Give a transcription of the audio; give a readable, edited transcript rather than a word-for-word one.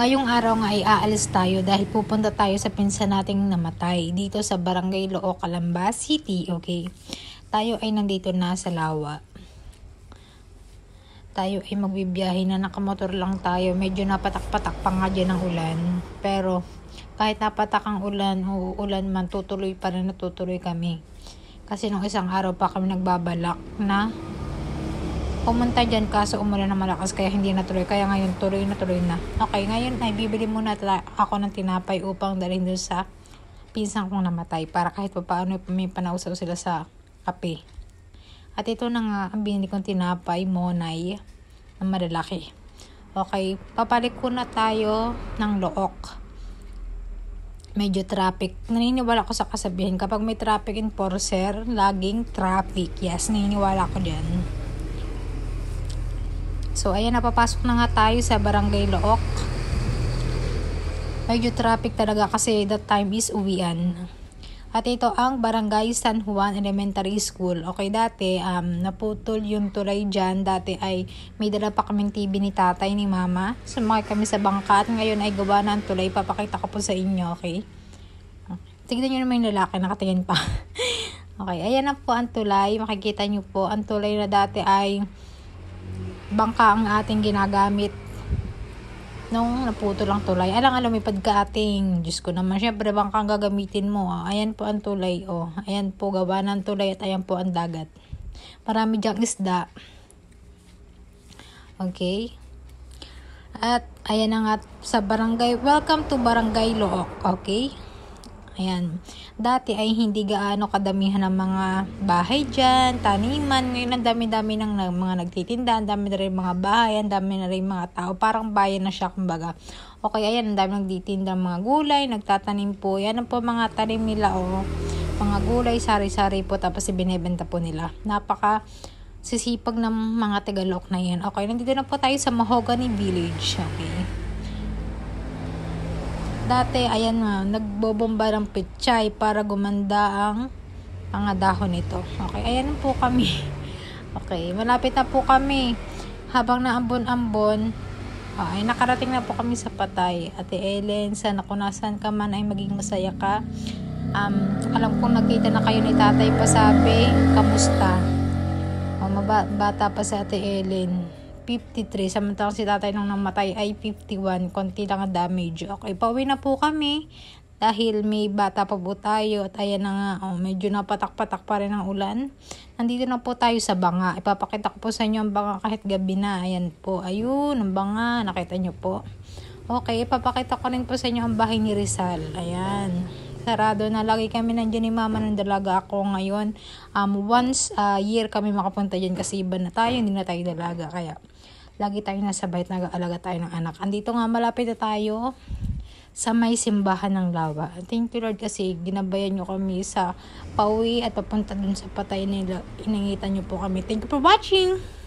Ngayong araw nga ay aalis tayo dahil pupunta tayo sa pinsan nating namatay dito sa Barangay Loo, Calamba City, okay? Tayo ay nandito na sa Lawa. Tayo ay magbibiyahe na, nakamotor lang tayo. Medyo napatak-patak pa nga dyan ang ulan. Pero kahit napatak ang ulan o ulan man, tutuloy pa rin, natutuloy kami. Kasi nung isang araw pa kami nagbabalak na pumunta dyan, kaso umulan na malakas kaya hindi natuloy. Kaya ngayon tuloy na. Okay, ngayon ay bibili muna ako ng tinapay upang dalhin doon sa pinsan kong namatay para kahit pa paano may panausaw sila sa kape. At ito na nga ang binili kong tinapay, Monay, na malalaki. Okay, papaliko na tayo ng Look. Medyo traffic. Naniniwala ko sa kasabihan, kapag may traffic enforcer, laging traffic. Yes, naniniwala ko dyan. So, ayan, napapasok na nga tayo sa Barangay Look. Medyo traffic talaga kasi that time is uwian. At ito ang Barangay San Juan Elementary School. Okay, dati naputol yung tulay dyan. Dati ay may dala pa kaming TV ni tatay, ni mama. Sumakay kami sa bangka at ngayon ay gawa na ang tulay. Papakita ko po sa inyo, okay? Tignan nyo naman yung lalaki, nakatingin pa. Okay, ayan na po ang tulay. Makikita nyo po, ang tulay na dati ay bangka ang ating ginagamit nung naputol ang tulay. Alang lumipad ka ating. Diyos ko naman, syempre bangka ang gagamitin mo. Ayan po ang tulay. Ayan po, gawa ng tulay at ayan po ang dagat. Marami dyang isda. Okay. At ayan na nga sa barangay. Welcome to Barangay Look. Okay. Ayan. Dati ay hindi gaano kadamihan ng mga bahay dyan, taniman. Ngayon ang dami-dami ng mga nagtitinda, ang dami na rin mga bahay, ang dami na rin mga tao. Parang bayan na siya, kumbaga. Okay, ayan, ang dami nagtitinda mga gulay, nagtatanim po. Yan ang po mga tanim nila, mga gulay, sari-sari po, tapos ibinebenta po nila. Napaka sisipag ng mga Tagalog na yan. Okay, nandito na po tayo sa Mahogany Village. Okay. Dati, ayan nga, nagbobomba ng pechay para gumanda ang mga dahon nito. Okay, ayan po kami. Okay, malapit na po kami. Habang naambon-ambon, ay nakarating na po kami sa Patay. Ate Ellen, sana kung nasan ka man ay maging masaya ka. Alam kong nakita na kayo ni tatay pasabi, kamusta? Bata pa si Ate Ellen. 53, samantalang si tatay nung namatay ay 51, konti lang ang damage. Okay, pauwi na po kami dahil may bata pa po tayo at ayan na nga, medyo napatak-patak pa rin ang ulan. Nandito na po tayo sa banga. Ipapakita ko po sa inyo ang banga kahit gabi na. Ayan po, ayun, ang banga, nakita nyo po. Okay, ipapakita ko rin po sa inyo ang bahay ni Rizal. Ayan, sarado na, lagi kami nandiyan ni mama ng dalaga ako ngayon. Once a year kami makapunta dyan kasi iba na tayo, hindi na tayo dalaga, kaya lagi tayo nasa bahay, nag-aalaga tayo ng anak. Andito nga, malapit na tayo sa may simbahan ng Lawa. Thank you Lord kasi ginabayan nyo kami sa pauwi at papunta dun sa Patay nila. Inangitan nyo po kami. Thank you for watching!